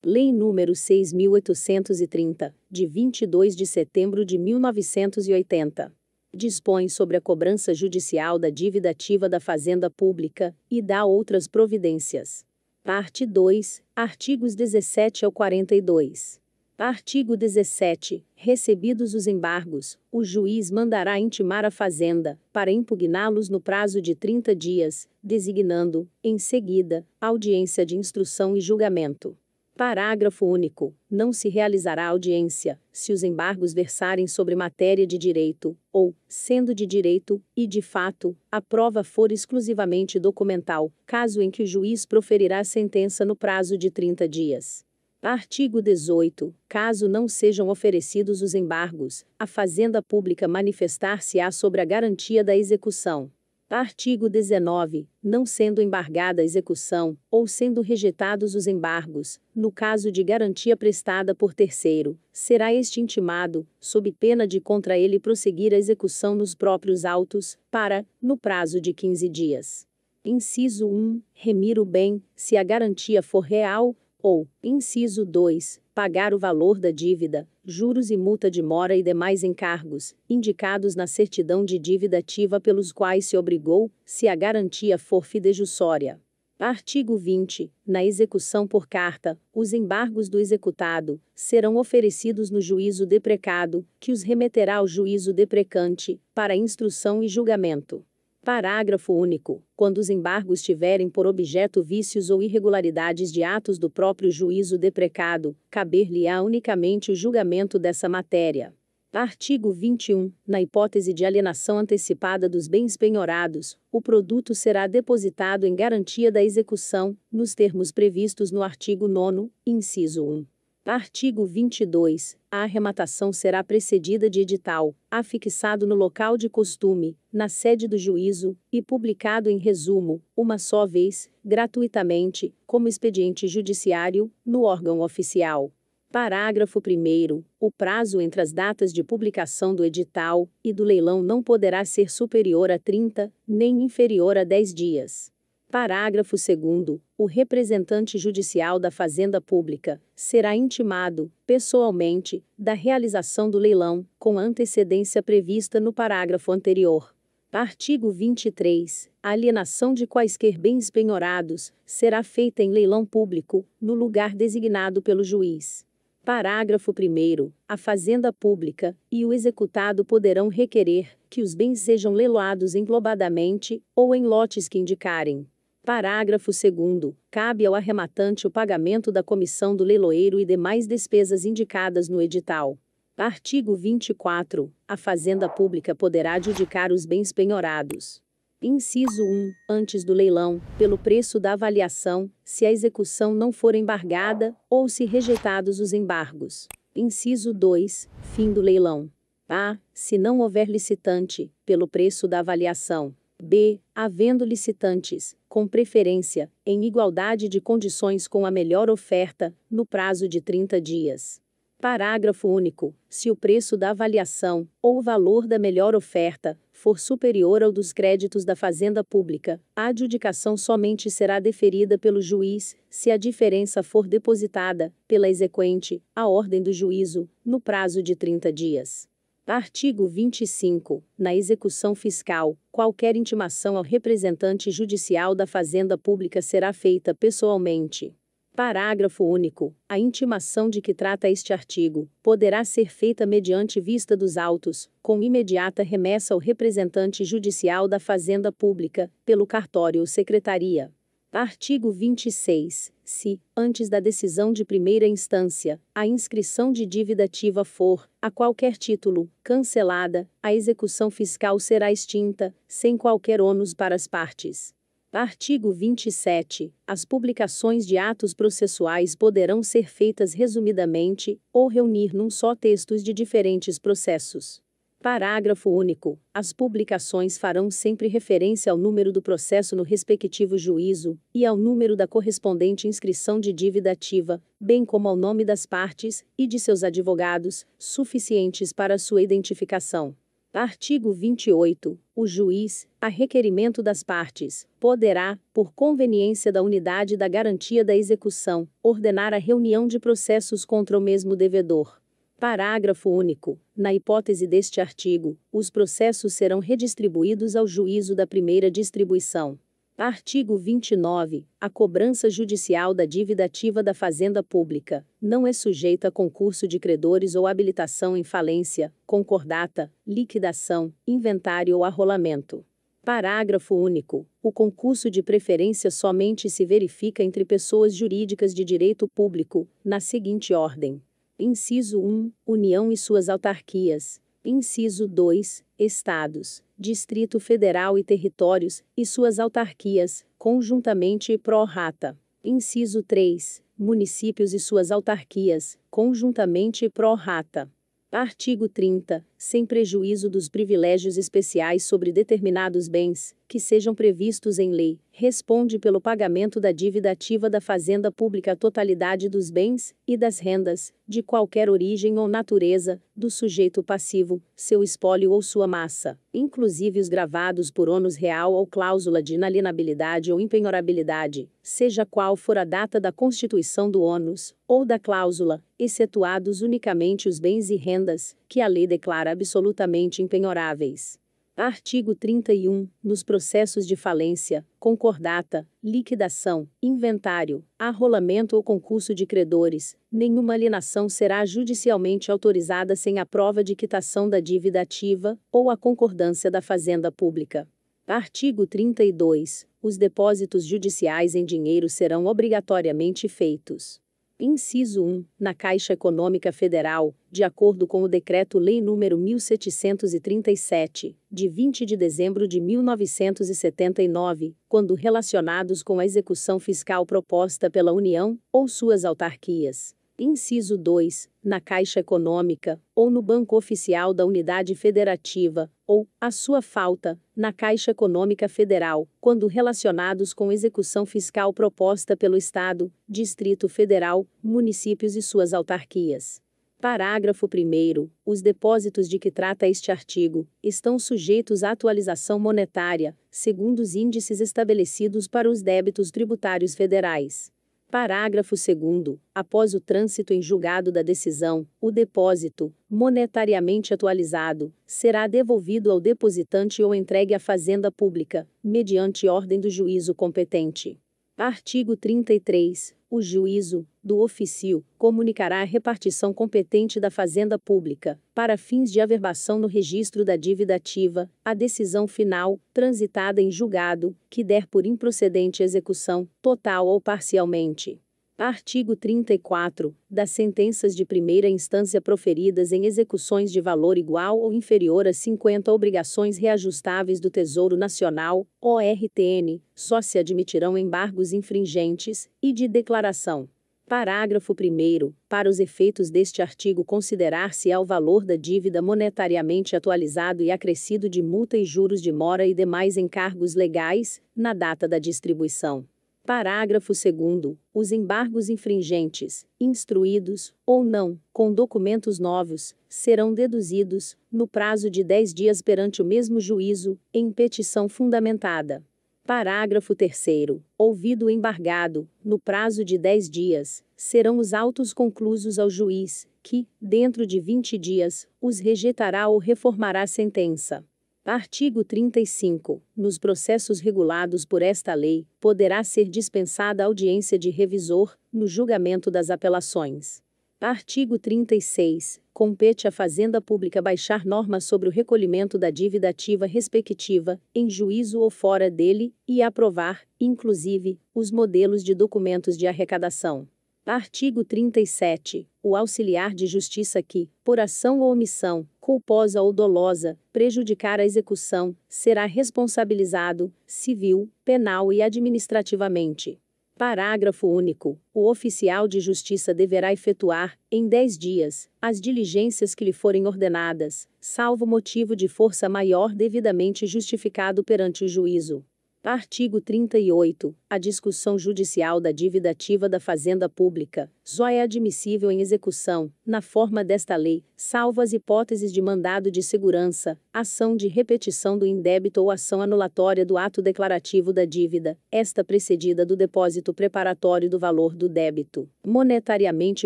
Lei nº 6.830, de 22 de setembro de 1980. Dispõe sobre a cobrança judicial da dívida ativa da Fazenda Pública, e dá outras providências. Parte 2, artigos 17 ao 42. Artigo 17. Recebidos os embargos, o juiz mandará intimar a Fazenda, para impugná-los no prazo de 30 dias, designando, em seguida, audiência de instrução e julgamento. Parágrafo único. Não se realizará audiência, se os embargos versarem sobre matéria de direito, ou, sendo de direito, e de fato, a prova for exclusivamente documental, caso em que o juiz proferirá a sentença no prazo de 30 dias. Artigo 18. Caso não sejam oferecidos os embargos, a Fazenda Pública manifestar-se-á sobre a garantia da execução. Artigo 19. Não sendo embargada a execução, ou sendo rejeitados os embargos, no caso de garantia prestada por terceiro, será este intimado, sob pena de contra ele prosseguir a execução nos próprios autos, para, no prazo de 15 dias. Inciso 1. Remir o bem, se a garantia for real, ou, inciso 2, pagar o valor da dívida, juros e multa de mora e demais encargos, indicados na certidão de dívida ativa pelos quais se obrigou, se a garantia for fidejussória. Artigo 20. Na execução por carta, os embargos do executado serão oferecidos no juízo deprecado, que os remeterá ao juízo deprecante, para instrução e julgamento. Parágrafo único. Quando os embargos tiverem por objeto vícios ou irregularidades de atos do próprio juízo deprecado, caber-lhe-á unicamente o julgamento dessa matéria. Artigo 21. Na hipótese de alienação antecipada dos bens penhorados, o produto será depositado em garantia da execução, nos termos previstos no artigo 9º, inciso 1. Artigo 22. A arrematação será precedida de edital, afixado no local de costume, na sede do juízo, e publicado em resumo, uma só vez, gratuitamente, como expediente judiciário, no órgão oficial. Parágrafo 1º. O prazo entre as datas de publicação do edital e do leilão não poderá ser superior a 30, nem inferior a 10 dias. Parágrafo 2º. O representante judicial da Fazenda Pública será intimado, pessoalmente, da realização do leilão, com a antecedência prevista no parágrafo anterior. Artigo 23. A alienação de quaisquer bens penhorados será feita em leilão público, no lugar designado pelo juiz. Parágrafo 1º. A Fazenda Pública e o executado poderão requerer que os bens sejam leiloados englobadamente, ou em lotes que indicarem. Parágrafo 2º. Cabe ao arrematante o pagamento da comissão do leiloeiro e demais despesas indicadas no edital. Artigo 24. A Fazenda Pública poderá adjudicar os bens penhorados. Inciso 1. Antes do leilão, pelo preço da avaliação, se a execução não for embargada, ou se rejeitados os embargos. Inciso 2. Fim do leilão. A. Se não houver licitante, pelo preço da avaliação. B. Havendo licitantes, com preferência, em igualdade de condições com a melhor oferta, no prazo de 30 dias. Parágrafo único. Se o preço da avaliação, ou o valor da melhor oferta, for superior ao dos créditos da Fazenda Pública, a adjudicação somente será deferida pelo juiz, se a diferença for depositada, pela exequente, à ordem do juízo, no prazo de 30 dias. Artigo 25. Na execução fiscal, qualquer intimação ao representante judicial da Fazenda Pública será feita pessoalmente. Parágrafo único. A intimação de que trata este artigo poderá ser feita mediante vista dos autos, com imediata remessa ao representante judicial da Fazenda Pública, pelo cartório ou secretaria. Artigo 26. Se, antes da decisão de primeira instância, a inscrição de dívida ativa for, a qualquer título, cancelada, a execução fiscal será extinta, sem qualquer ônus para as partes. Artigo 27. As publicações de atos processuais poderão ser feitas resumidamente, ou reunir num só textos de diferentes processos. Parágrafo único. As publicações farão sempre referência ao número do processo no respectivo juízo, e ao número da correspondente inscrição de dívida ativa, bem como ao nome das partes, e de seus advogados, suficientes para sua identificação. Artigo 28. O juiz, a requerimento das partes, poderá, por conveniência da unidade da garantia da execução, ordenar a reunião de processos contra o mesmo devedor. Parágrafo único. Na hipótese deste artigo, os processos serão redistribuídos ao juízo da primeira distribuição. Artigo 29. A cobrança judicial da dívida ativa da Fazenda Pública não é sujeita a concurso de credores ou habilitação em falência, concordata, liquidação, inventário ou arrolamento. Parágrafo único. O concurso de preferência somente se verifica entre pessoas jurídicas de direito público, na seguinte ordem: Inciso 1. União e suas autarquias. Inciso 2. Estados, Distrito Federal e territórios, e suas autarquias, conjuntamente e pró rata. Inciso 3. Municípios e suas autarquias, conjuntamente e pró rata. Artigo 30. Sem prejuízo dos privilégios especiais sobre determinados bens, que sejam previstos em lei, responde pelo pagamento da dívida ativa da Fazenda Pública a totalidade dos bens e das rendas, de qualquer origem ou natureza, do sujeito passivo, seu espólio ou sua massa, inclusive os gravados por ônus real ou cláusula de inalienabilidade ou impenhorabilidade, seja qual for a data da constituição do ônus, ou da cláusula, excetuados unicamente os bens e rendas, que a lei declara absolutamente impenhoráveis. Artigo 31. Nos processos de falência, concordata, liquidação, inventário, arrolamento ou concurso de credores, nenhuma alienação será judicialmente autorizada sem a prova de quitação da dívida ativa, ou a concordância da Fazenda Pública. Artigo 32. Os depósitos judiciais em dinheiro serão obrigatoriamente feitos. Inciso 1. Na Caixa Econômica Federal, de acordo com o Decreto-Lei nº 1737, de 20 de dezembro de 1979, quando relacionados com a execução fiscal proposta pela União, ou suas autarquias. Inciso 2. Na Caixa Econômica, ou no Banco Oficial da Unidade Federativa, ou, à sua falta, na Caixa Econômica Federal, quando relacionados com execução fiscal proposta pelo Estado, Distrito Federal, municípios e suas autarquias. Parágrafo 1º. Os depósitos de que trata este artigo estão sujeitos à atualização monetária, segundo os índices estabelecidos para os débitos tributários federais. Parágrafo 2º. Após o trânsito em julgado da decisão, o depósito, monetariamente atualizado, será devolvido ao depositante ou entregue à Fazenda Pública, mediante ordem do juízo competente. Artigo 33. O juízo, do ofício, comunicará a repartição competente da Fazenda Pública, para fins de averbação no registro da dívida ativa, a decisão final, transitada em julgado, que der por improcedente execução, total ou parcialmente. Artigo 34. Das sentenças de primeira instância proferidas em execuções de valor igual ou inferior a 50 obrigações reajustáveis do Tesouro Nacional, ORTN, só se admitirão embargos infringentes, e de declaração. Parágrafo 1º. Para os efeitos deste artigo considerar-se-á o valor da dívida monetariamente atualizado e acrescido de multa e juros de mora e demais encargos legais, na data da distribuição. Parágrafo 2º. Os embargos infringentes, instruídos, ou não, com documentos novos, serão deduzidos, no prazo de 10 dias perante o mesmo juízo, em petição fundamentada. Parágrafo 3º. Ouvido o embargado, no prazo de 10 dias, serão os autos conclusos ao juiz, que, dentro de 20 dias, os rejeitará ou reformará a sentença. Artigo 35. Nos processos regulados por esta lei, poderá ser dispensada a audiência de revisor, no julgamento das apelações. Artigo 36. Compete à Fazenda Pública baixar normas sobre o recolhimento da dívida ativa respectiva, em juízo ou fora dele, e aprovar, inclusive, os modelos de documentos de arrecadação. Artigo 37. O auxiliar de justiça que, por ação ou omissão, culposa ou dolosa, prejudicar a execução, será responsabilizado, civil, penal e administrativamente. Parágrafo único. O oficial de justiça deverá efetuar, em 10 dias, as diligências que lhe forem ordenadas, salvo motivo de força maior devidamente justificado perante o juízo. Artigo 38. A discussão judicial da dívida ativa da Fazenda Pública só é admissível em execução, na forma desta lei, salvo as hipóteses de mandado de segurança, ação de repetição do indébito ou ação anulatória do ato declarativo da dívida, esta precedida do depósito preparatório do valor do débito, monetariamente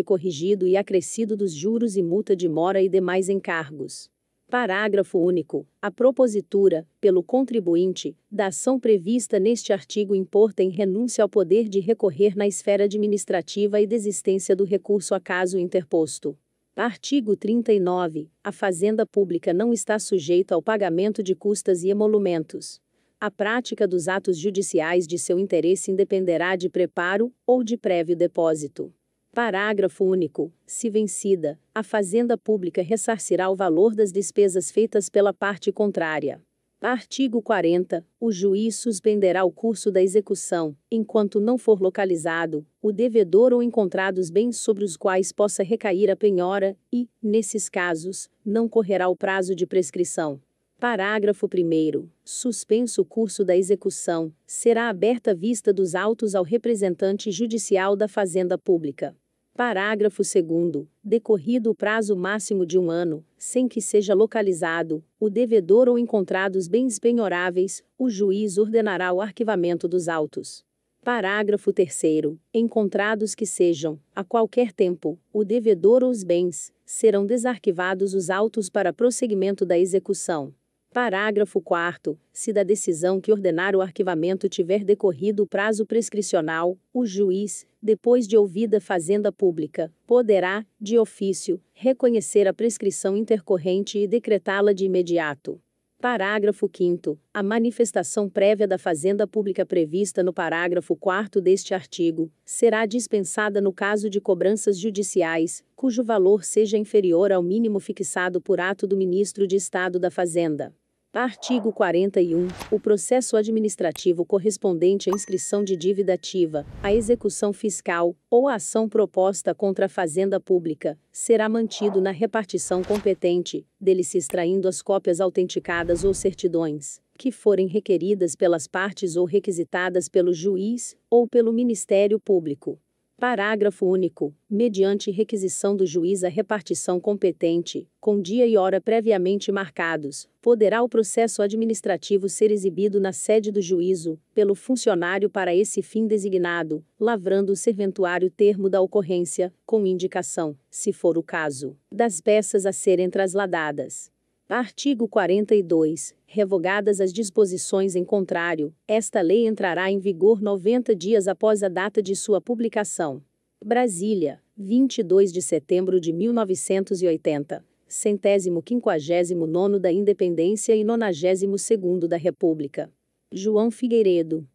corrigido e acrescido dos juros e multa de mora e demais encargos. Parágrafo único. A propositura, pelo contribuinte, da ação prevista neste artigo importa em renúncia ao poder de recorrer na esfera administrativa e desistência do recurso a caso interposto. Artigo 39. A Fazenda Pública não está sujeita ao pagamento de custas e emolumentos. A prática dos atos judiciais de seu interesse independerá de preparo ou de prévio depósito. Parágrafo único. Se vencida, a Fazenda Pública ressarcirá o valor das despesas feitas pela parte contrária. Artigo 40. O juiz suspenderá o curso da execução, enquanto não for localizado o devedor ou encontrados bens sobre os quais possa recair a penhora e, nesses casos, não correrá o prazo de prescrição. Parágrafo 1º. Suspenso o curso da execução, será aberta vista dos autos ao representante judicial da Fazenda Pública. Parágrafo 2º. Decorrido o prazo máximo de 1 ano, sem que seja localizado o devedor ou encontrados bens penhoráveis, o juiz ordenará o arquivamento dos autos. Parágrafo 3º. Encontrados que sejam, a qualquer tempo, o devedor ou os bens, serão desarquivados os autos para prosseguimento da execução. Parágrafo 4º. Se da decisão que ordenar o arquivamento tiver decorrido o prazo prescricional, o juiz, depois de ouvida a Fazenda Pública, poderá, de ofício, reconhecer a prescrição intercorrente e decretá-la de imediato. Parágrafo 5º. A manifestação prévia da Fazenda Pública prevista no parágrafo 4º deste artigo será dispensada no caso de cobranças judiciais, cujo valor seja inferior ao mínimo fixado por ato do Ministro de Estado da Fazenda. Artigo 41. O processo administrativo correspondente à inscrição de dívida ativa, à execução fiscal, ou à ação proposta contra a Fazenda Pública, será mantido na repartição competente, dele se extraindo as cópias autenticadas ou certidões, que forem requeridas pelas partes ou requisitadas pelo juiz, ou pelo Ministério Público. Parágrafo único. Mediante requisição do juiz a repartição competente, com dia e hora previamente marcados, poderá o processo administrativo ser exibido na sede do juízo, pelo funcionário para esse fim designado, lavrando o serventuário termo da ocorrência, com indicação, se for o caso, das peças a serem trasladadas. Artigo 42. Revogadas as disposições em contrário, esta lei entrará em vigor 90 dias após a data de sua publicação. Brasília, 22 de setembro de 1980. 159º da Independência e 92º da República. João Figueiredo.